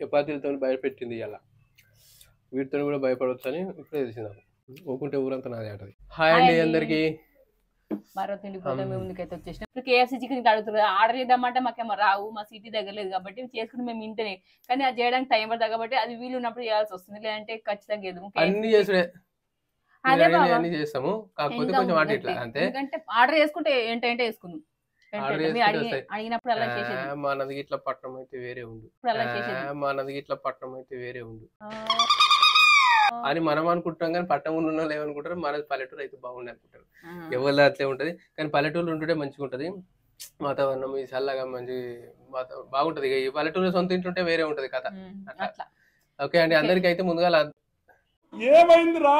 చపాతీలతో భయపెట్టింది ఇలా. వీటితో కూడా భయపడవచ్చు అని ఇప్పుడే తెలిసింది నాకు. ఊకుంటే ఊరంతా నాదే అంటది. హాయ్ అండి అందరికి. మరో తిండి పోతే మేము ముందుకైతే వచ్చేసినాం. ఇప్పుడు కేఎఫ్సీ చికెన్ అడుగుతుంది, ఆర్డర్ చేద్దామంటే మాకేమో రావు, మా సిటీ దగ్గర లేదు కాబట్టి చేసుకుంటే మేము ఇంటనే, కానీ అది చేయడానికి టైం పడుతుంది కాబట్టి అది వీలు ఉన్నప్పుడు చేయాల్సి వస్తుంది, లేదంటే ఖచ్చితంగా అన్ని చేసుడే. అదే బాబా అన్ని చేస్తాము, కాకపోతే కొంచెం వాటి ఇట్లా అంతే. ఎందుకంటే ఆర్డర్ చేసుకుంటే ఏంటంటే వేసుకుందాం, అడిగినప్పుడు అలా చేసేది. మనది ఇట్లా పట్టణం అయితే వేరే ఉండు, మనది ఇట్లా పట్టణం అయితే వేరే ఉండు అని మనం అనుకుంటాం, కానీ పట్టణం ఉన్న వాళ్ళు ఏమనుకుంటారు, మనది పల్లెటూరు అయితే బాగుంది అనుకుంటారు. ఎవరిలో అట్లే ఉంటది, కానీ పల్లెటూరు ఉంటుంటే మంచిగా ఉంటది వాతావరణం, ఈ చల్లగా మంచి బాగుంటది. ఈ పల్లెటూరు సొంత ఇంటుంటే వేరే ఉంటది కథ. ఓకే అండి, అందరికి అయితే ముందుగా ఏమైందిరా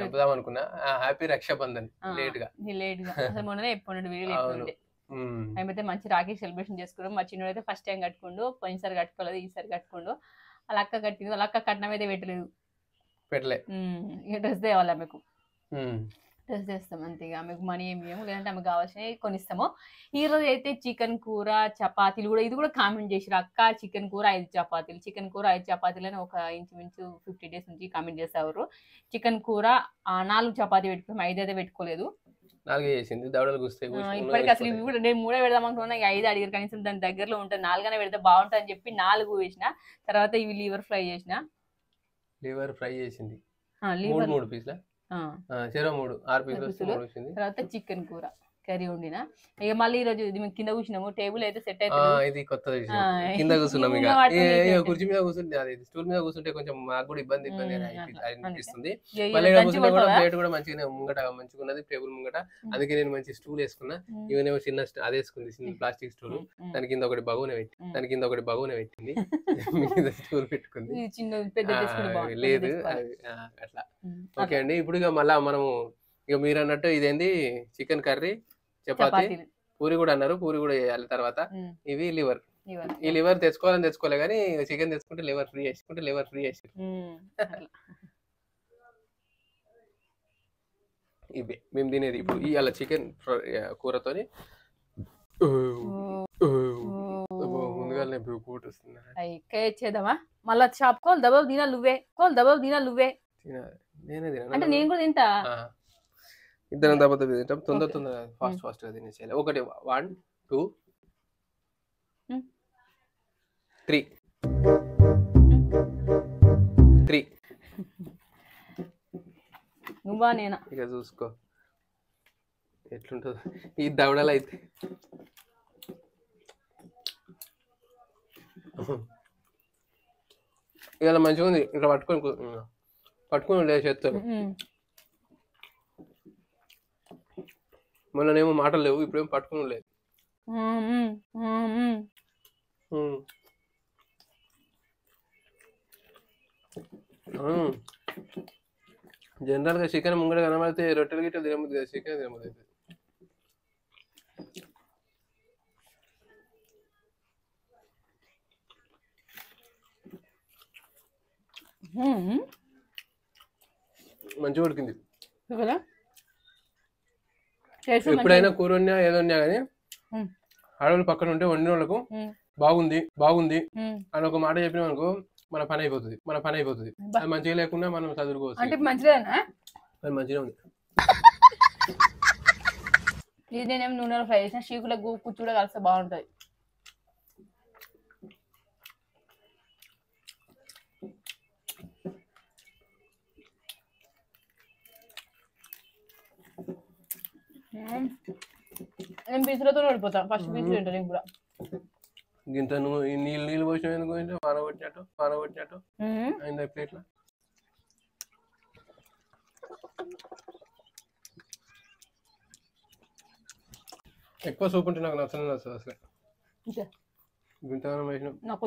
చెప్దాం అనుకున్నా, హ్యాపీ రక్షాబంధన్. లేట్ గా మొన్ననే మేమైతే మంచి రాఖీ సెలబ్రేషన్ చేసుకున్నాం. మా చిన్నోడు అయితే ఫస్ట్ టైం కట్టుకుండు, పోయినసారి కట్టుకోలేదు, ఈసారి కట్టుకుండు. వాళ్ళ అక్క కట్టింది, వాళ్ళ అక్క కట్నం అయితే పెట్టలేదు, డ్రెస్ తేవాలి ఆమెకు, డ్రెస్ తెస్తాం అంతేగా. ఆమెకు మనీ ఏమి ఇవ్వము, లేదంటే ఆమెకు కావాల్సినవి కొనిస్తాము. ఈ రోజు అయితే చికెన్ కూర చపాతీలు కూడా, ఇది కూడా కామెంట్ చేసిరు, అక్క చికెన్ కూర 5 చపాతీలు, చికెన్ కూర 5 చపాతీలు అని ఒక ఇంచుమించు 50 days నుంచి కామెంట్ చేసేవారు. చికెన్ కూర 4 చపాతీ పెట్టుకున్నాం, 5 అయితే పెట్టుకోలేదు, 4 చేసింది. దవడలు గుస్తాయి ఇప్పటికి. అసలు ఇవి కూడా నేను 3 పెడదాం అనుకున్నా, 5 అడిగారు, కనీసం దాని దగ్గరలో ఉంటుంది, 4 పెడితే బాగుంటుంది అని చెప్పి 4 వేసిన. తర్వాత ఇవి లివర్ ఫ్రై చేసిన, లివర్ ఫ్రై చేసింది 3 పీసుల, 6 పీసులు. తర్వాత చికెన్ కూర కర్రీ వండిన. ఇక మళ్ళీ ఈ రోజు మేము కింద కూర్చున్నాము, టేబుల్ అయితే సెట్ అవుతుంది, ఇది కొత్త కింద కూర్చున్నాం. కుర్చీ మీద కూర్చుంటే, అది స్టూల్ మీద కూర్చుంటే కొంచెం మాకు కూడా ఇబ్బంది అనిపిస్తుంది. మళ్ళీ ప్లేట్ కూడా మంచిగా ముంగట మంచిగా ఉన్నది, టేబుల్ ముంగట. అందుకే నేను మంచి స్టూల్ వేసుకున్నా, ఇవనేమో చిన్న అది వేసుకుంది, చిన్న ప్లాస్టిక్ స్టూల్. దాని కింద ఒకటి బగోనే పెట్టింది, మీద స్టూల్ పెట్టుకుంది, లేదు అట్లా. ఓకే అండి, ఇప్పుడు ఇక మళ్ళా మనము ఇక మీరు అన్నట్టు ఇదేంది చికెన్ కర్రీ, చపాతీ, పూరి కూడా అన్నారు, పూరి కూడా చేయాలి. తర్వాత ఇవి లివర్, ఈ లివర్ తెచ్చుకోలే కానీ చికెన్ తెచ్చుకుంటే లివర్ ఫ్రీ చేసి ఇవే మేము తినేది ఇప్పుడు. ఇవాళ చికెన్ కూరతోని ముందుగానే కూట వస్తుందా, మళ్ళా షాప్ కోల్ దబాబు తినా నువ్వే అంటే నేను కూడా తింటా. ఇద్దరం దెబ్బతో తింటాం, తొందర ఫాస్ట్ గా తినేసేయాలి. 1 1 2 3 నువ్వా నేనా ఇక చూసుకో ఎట్లుంటుందో ఈ దవడలు అయితే. ఇవాళ మంచిగా ఉంది, ఇట్లా పట్టుకొని లేదు చేస్తారు. మొన్ననేమో మాటలు లేవు, ఇప్పుడేమో పట్టుకుని లేదు. జనరల్ గా చికెన్ ముంగడ కనబడితే రొట్టెలు గిట్టెలు తినబుద్ది కదా, చికెన్ తినబుద్ది అవుతుంది. మంచిగా ఉడికింది. ఎప్పుడైనా కూర ఉన్నా ఏదన్నా కానీ ఆడవాళ్ళు పక్కన ఉంటే వండిన వాళ్ళకు బాగుంది అని ఒక మాట చెప్పినా అనుకో, మన పని అయిపోతుంది. అది మంచిగా లేకుండా మనం చదువుకోవచ్చు. అది మంచిగా ఉంది. ఇది నేనేమి నూనెలో ఫ్రై చేసిన, చీకులకు కుచ్చు కూడా కలిస్తే బాగుంటది. నేను పీసులతో ఓడిపోతా, ఫస్ట్ పీసులు తింటా. నేను కూడా ఇంత నీళ్ళు పోసిన ఎందుకు పారగొట్టినట్టు అయిందా ప్లేట్ల. ఎక్కువ సూప్ ఉంటే నాకు నచ్చలేదు అసలు. ఇంతగానో వేసిన నాకు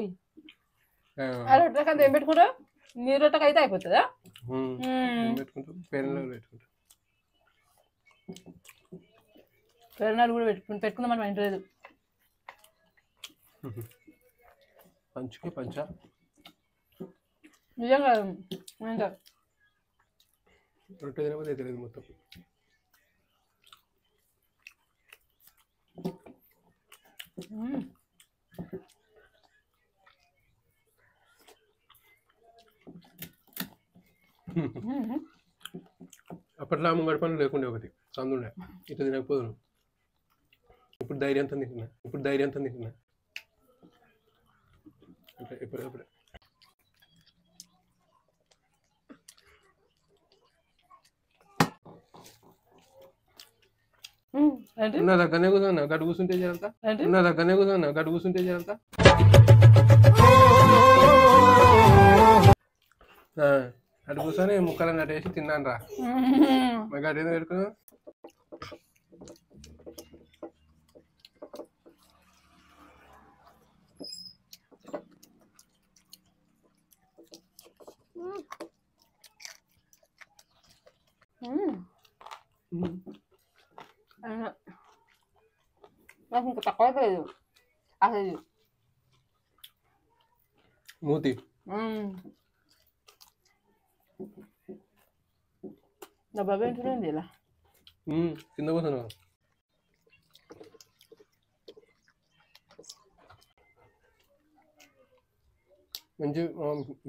రొట్టెకి ఏం పెట్టుకుంటా, నీ రొట్టెకి అయితే అయిపోతుందా? పెట్టుకుంటాం, పెరుగు పెట్టుకుంటాం, పెరునాలు కూడా పెట్టుకుందాం అని ఇంటి లేదు. పంచా నిజంగా రొట్టె తినకపోతే తెలియదు మొత్తం. అప్పట్లో ముంగడి పనులు లేకుండే ఒకటి సందుండే ఇట్లా తినకపోదును. ఇప్పుడు ధైర్యంతో తింటున్నా అంటే ఎప్పుడప్పుడే నా దగ్గరనే కూర్చున్నా గడ్డు కూర్చుంటే చేయాలంతా నా దగ్గరనే కూర్చున్నా గడ్డు కూర్చుంటే చేయాలంతా అటు కూర్చొని ముక్కలను కట్టేసి తిన్నాను రా మరి గడ్డ ఏదో పెట్టుకున్నా నాకు ఇంకా తక్కువ లేదు అసలు మూతి నా బాబాయ్ చూడండి ఇలా కింద కూర్చున్నా మంచి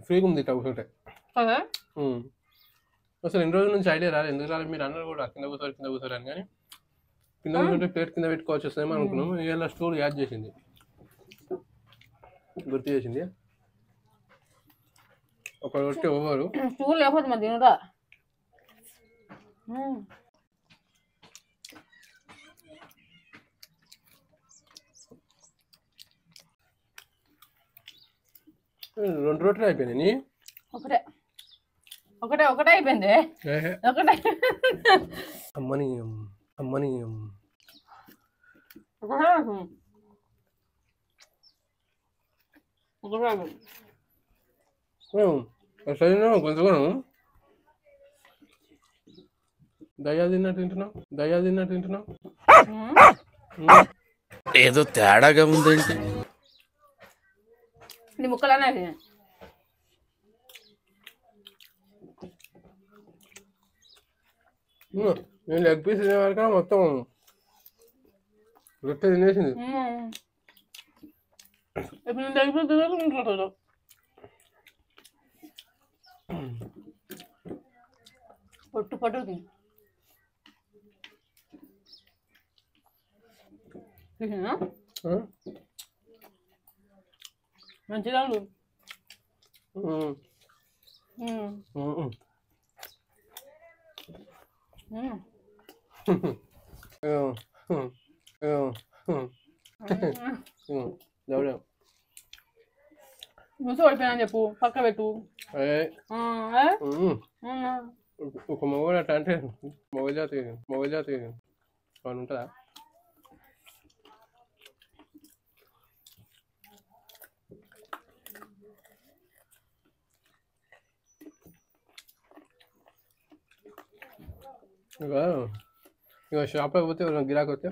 ఫ్రీగా ఉంది ఇట్లా కూర్చుంటే అసలు ఎన్ని రోజుల నుంచి ఐడియా రాలేదు ఎందుకు రాలేదు మీరు అన్నారు కూడా కింద కూర్చోరు అని కానీ కింద కూర్చుంటే ప్లేట్ కింద పెట్టుకోవచ్చు వస్తుందేమో అనుకున్నాం ఇలా స్టోర్ యాడ్ చేసింది గుర్తు చేసింది ఒక రొట్టె ఓవరు స్టూల్ లేకపోతే మరి తినరా రెండు రొట్టెలు అయిపోయినాయి ఒకటే ఒకటే ఒకటే అయిపోయింది ఒకటే అమ్మని కొంచెం దయా తిన్నట్టు తింటున్నావు ఏదో తేడాగా ఉందేంటి నీ ముక్కలనే నేను లెగ్ పీస్ తినేవాళ్ళ మొత్తం రొట్టె తినేసింది పొట్టు పొట్టు మంచిగా ముసు పడిపోయినా చెప్పు పక్క పెట్టు ఒక మొగడు అట్లా అంటే మొగజాతి అని ఉంటుందా ఇక షాప్లోకి పోతే గిరాకీ వస్తే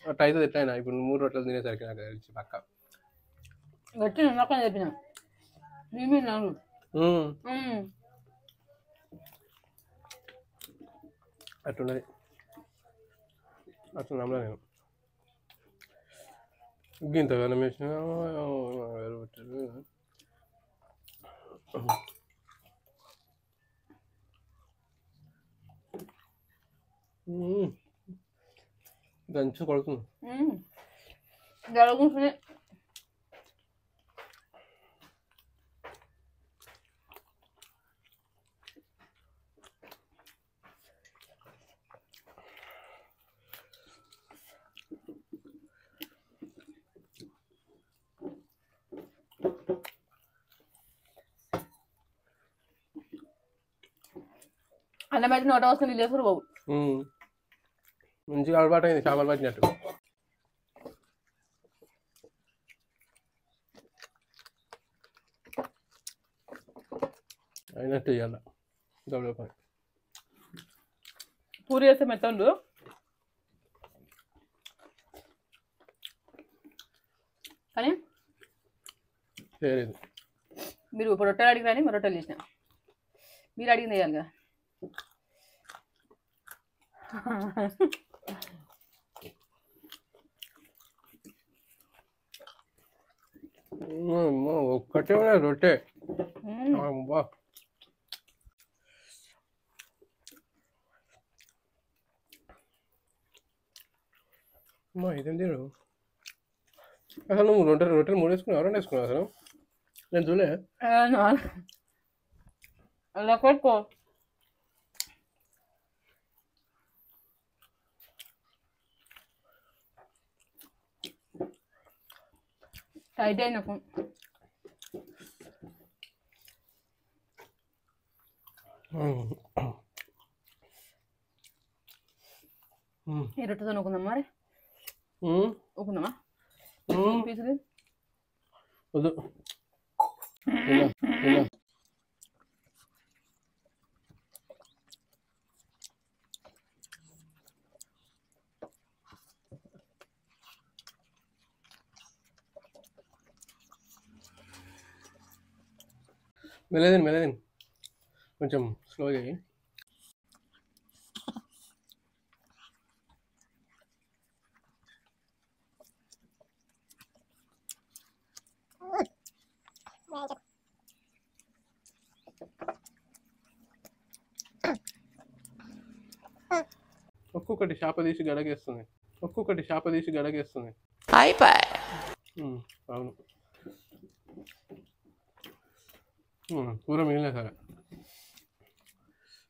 అట్లా అయితే ఎట్లయినా ఇప్పుడు 3 రొట్టెలు తినేసరికి నాకు తెలిసి పక్క గట్టి నమ్మకం చెప్పిన అట్లున్నది అట్లా నమ్మలే నేను గింత గనం వేసిన దంచు కొడుతుంది జరుగుతుంది అన్నం పెట్టి నోట వస్తుంది లేసురు బాబు మంచిగా అలవాటు అయింది చేపలు పట్టినట్టు అయినట్టు ఇవ్వాలి దొడ పని పూరి వేస్తే మెత్తండు కానీ చేయలేదు మీరు ఇప్పుడు రొట్టెలు అడిగి రాని మరి రొట్టెలు చేసిన మీరు అడిగింది వేయాలి కదా ఒక్కటే రొట్టె అబ్బా. ఇదేం తిరు అసలు నువ్వు రొట్టెలు 3 వేసుకున్నావు 2 వేసుకున్నావు అసలు నేను చూలే అలా కొట్టుకో. టైట్ అయినకు ఈ రొట్టెతో నూకుందాం మరి ఊకుందామా పీసులు వద్దు మెల్లదిని కొంచెం స్లోగా అయ్యి ఒక్కొక్కటి చేప తీసి గడగేస్తుంది అవును కూర మిగిలిన సరే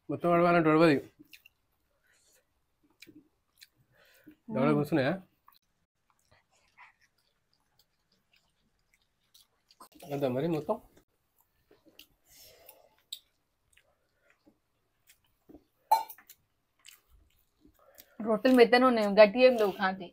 మొత్తం వడవాలంటే వడవది దవడ కూర్చున్నాయా అంతా మరి మొత్తం రొట్టెలు మెత్తనే ఉన్నాయి గట్టి ఏం లేవు కాంతి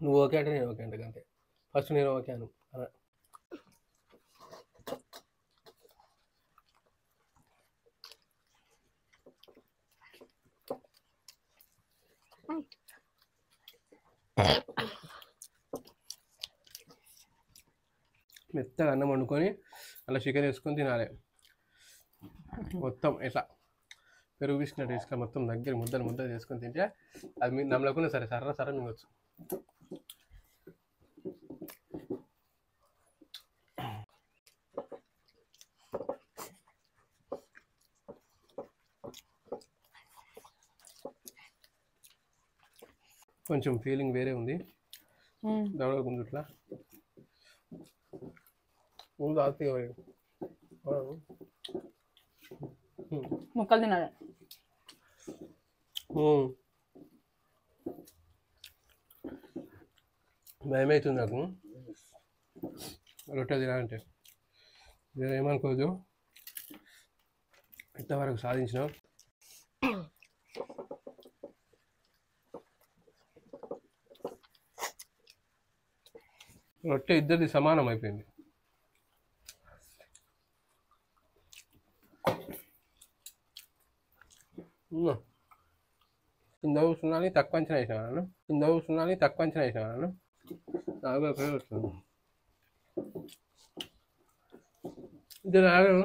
నువ్వు ఓకే అంటే నేను ఓకే అంటే అంతే ఫస్ట్ నేను ఓకే అను మెత్తగా అన్నం వండుకొని అలా చికెన్ వేసుకొని తినాలి మొత్తం ఇట్లా పెరుగు తీసుకున్నట్టు తీసుకుని మొత్తం దగ్గర ముద్దలు చేసుకొని తింటే అది మీరు నమ్మలేకుండా సరే సర్ర మింగొచ్చు కొంచెం ఫీలింగ్ వేరే ఉంది దవడ గుంజుట్లా ముక్కలు తినాలి భయమవుతుంది నాకు రొట్టె తినాలంటే ఏమనుకోదు ఇంతవరకు సాధించినాం రొట్టె ఇద్దరిది సమానం అయిపోయింది కింద కూర్చున్నాను తక్కువ అంచనా వేసినాను నాకు ఒకటే వస్తుంది ఇద్దరు ఆగను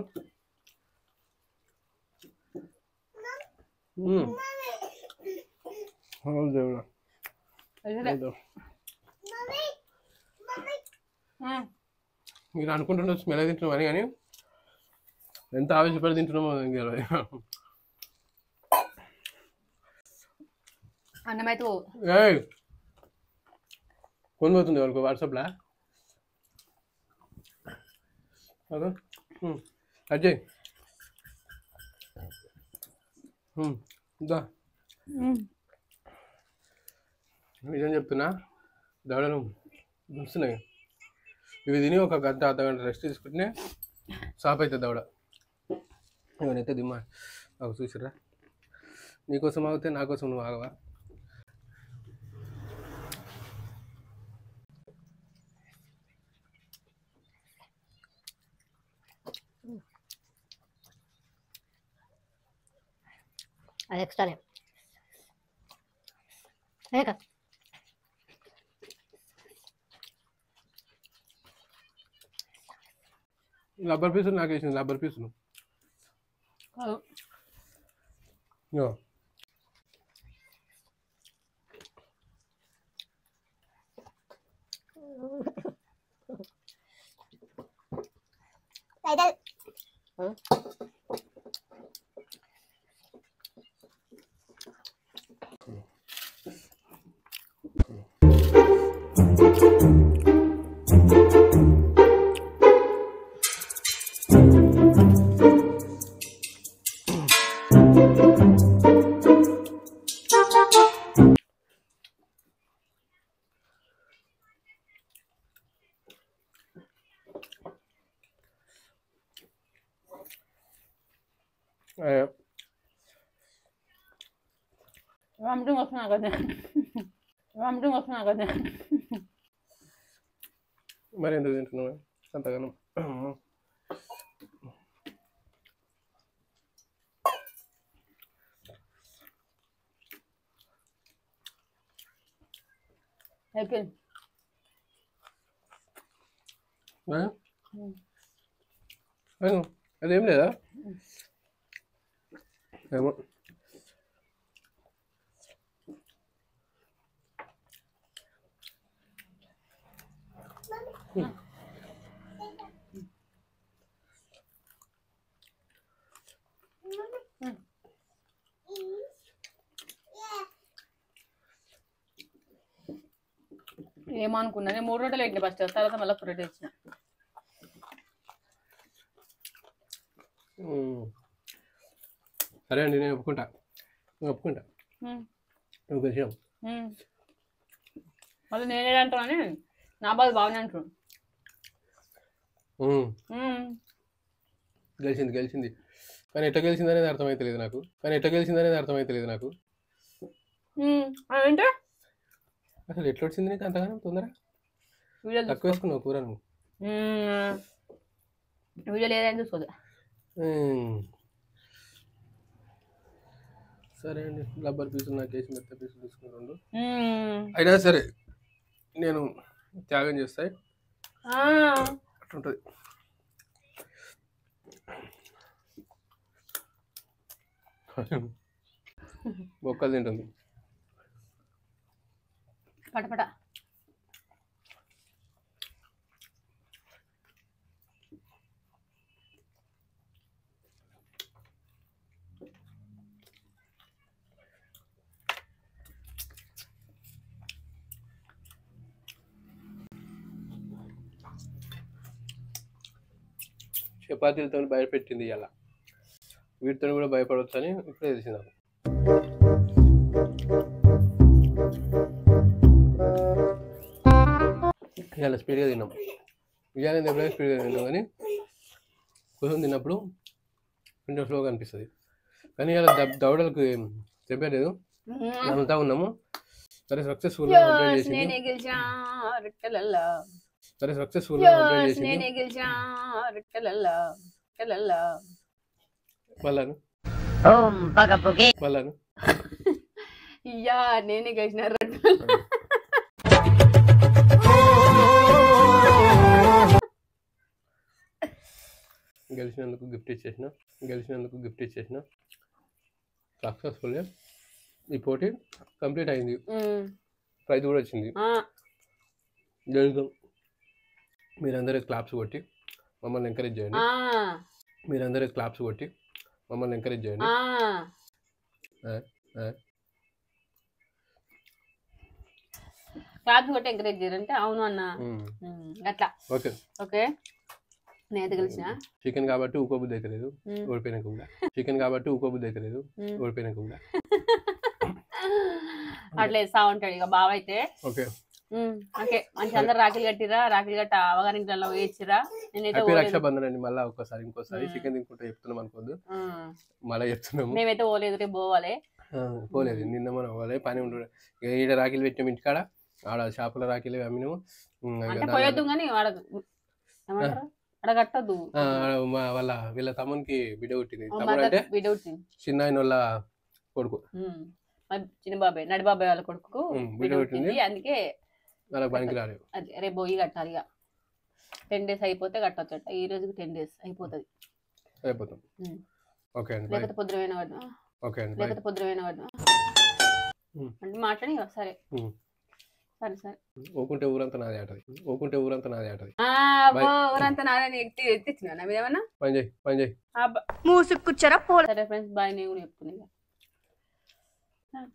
దేవుడా మీరు అనుకుంటుండొచ్చు మెల్ల తింటున్నాం అని కానీ ఎంత ఆవేశపడి తింటున్నామో అన్నమైతే ఫోన్ పోతుంది వాళ్ళకు వాట్సాప్లో అదో అజయ్ నిజం చెప్తున్నా దవడలు గుస్తున్నాయి ఇవి తిని ఒక గంట అర్ధగంట రెస్ట్ తీసుకుంటే సాప్ అవుతుంది దవడ ఇవన్నైతే దిమ్మా నాకు చూసిరా నీకోసం ఆగితే నా కోసం నువ్వు ఆగవా అది ఎక్స్ట్రా రబ్బర్ పీసులు నాకు వేసింది రబ్బర్ పీసులు వామిటింగ్ వస్తున్నా కదా వామిటింగ్ వస్తున్నా కదా మరి ఎందుకు తింటున్నావు అంతగానం అయిపోయింది అదేం లేదా ఏమో ఏమనుకున్నా నేను 3 రొట్టెలు పెట్టిన ఫస్ట్ తర్వాత మళ్ళీ ఒక రొట్టె ఇచ్చిన సరే అండి నేను ఒప్పుకుంటా నువ్వు గెలిచావు మళ్ళీ నేనేంటానని నా బాధ బాగానే అంటున్నాను గెలిచింది కానీ ఎట్లా గెలిచింది అనేది అర్థమైతలేదు నాకు ఏంటి అసలు ఎట్లా వచ్చింది నీకు అంతగానో తొందర తక్కువ వేసుకున్నావు కూర నువ్వు వీడియో లేదని చూసుకోదు సరే అండి రబ్బర్ పీసులు నాకు వేసి మెత్త పీసులు తీసుకుంటుండు అయినా సరే నేను త్యాగం చేస్తాయి అట్లుంటుంది బొక్కలు తింటుంది పటపట చపాతీలతో భయపెట్టింది ఇలా వీటితో కూడా భయపడవచ్చు అని ఇప్పుడే తెలిసింది నాకు ఇలా స్పీడ్గా తిన్నాం ఇవాళ ఎప్పుడైనా స్పీడ్గా తిన్నాం కానీ కొంచెం తిన్నప్పుడు కొంచెం స్లోగా అనిపిస్తుంది కానీ ఇలా దవడలకు చెప్పలేదు అంతా ఉన్నాము సరే సక్సెస్ఫుల్గా కంప్లీట్ చేసింది సరే సక్సెస్ఫుల్గా కంప్లీట్ చేసింది వాళ్ళను ఇయ్యా నేనే గెలిచిన గెలిచినందుకు గిఫ్ట్ ఇచ్చేసిన సక్సెస్ఫుల్గా ఈ పోటీ కంప్లీట్ అయింది ప్రైజ్ కూడా వచ్చింది గెలుద్దాం మీరందరూ క్లాప్స్ కొట్టి మమ్మల్ని ఎంకరేజ్ చేయండి క్లాప్స్ కొట్టి ఎంకరేజ్ చేయాలంటే అవును అన్న అట్లా ఓకే ఓకే నేనైతే గెలిచిన చికెన్ కాబట్టి ఊకోబుద్ధి అయితే లేదు ఓడిపోయినాక కూడా అట్లా వేస్తా ఉంటాడు ఇక బావ అయితే ఓకే ఓకే మంచి అందరు రాఖీలు కట్ట అవగారికి వేయచ్చిరా నేనైతే రక్షాబంధన్ అండి మళ్ళీ ఇంకోసారి చికెన్ తినుకుంటే చెప్తున్నాం అనుకోద్దు మళ్ళీ చెప్తున్నాము మేమైతే పోలేదు రేపు పోలేదు నిన్న మనం పోలే పని ఉంటుండే ఈడ రాఖీలు పెట్టినాం ఇంటికాడ ఆడ షాపుల రాఖీలు అమ్మినాము పోయొద్దు కానీ అక్కడ కట్టద్దు వీళ్ళ తమ్మునికి బిడ్డ పుట్టింది తమ్ముడు అంటే చిన్న ఆయన వాళ్ళ కొడుకు చిన్న బాబాయ్ నడి బాబాయ్ వాళ్ళ కొడుకు బిడ్డ పుట్టింది అందుకే వాళ్ళకి పనికి రాలేదు రేపు పోయి కట్టాలి ఇక 10 days అయిపోతే కట్టొచ్చట. ఈ రోజుకి 10 days అయిపోతుంది. అయిపోతాం. ఓకే అండి. లేకపోతే పొద్దున వాడినా ఓకే అండి. లేకపోతే పొద్దున వాడినా అంటే మాట్లాడి సరే సరే సరే. ఊకుంటే ఊరంతా నాదే ఆటది. ఊకుంటే ఊరంతా నాదే ఆటది. ఊరంతా నాదని ఎత్తిచ్చిన నా మీద ఏమన్నా పని చేయి పని చేయి. మూసుకుచ్చారా పో. సరే ఫ్రెండ్స్ బాయ్. నేను కూడా చెప్తున్నా.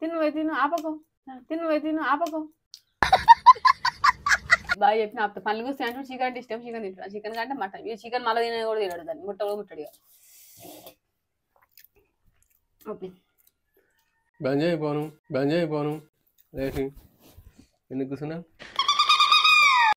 తిను ఆపకో బాగా చెప్పిన ఆపుతా. పనులు కూర్చొని అంటే చికెన్ అంటే ఇష్టం. చికెన్ తింటాడు. చికెన్ కంటే మటన్. ఈ చికెన్ మళ్ళీ తినే కూడా తినడు. దాన్ని ముట్ట కూడా ముట్టడు. ఓకే బంద్ చేయిపోను లేచి ఎందుకు కూర్చున్నా.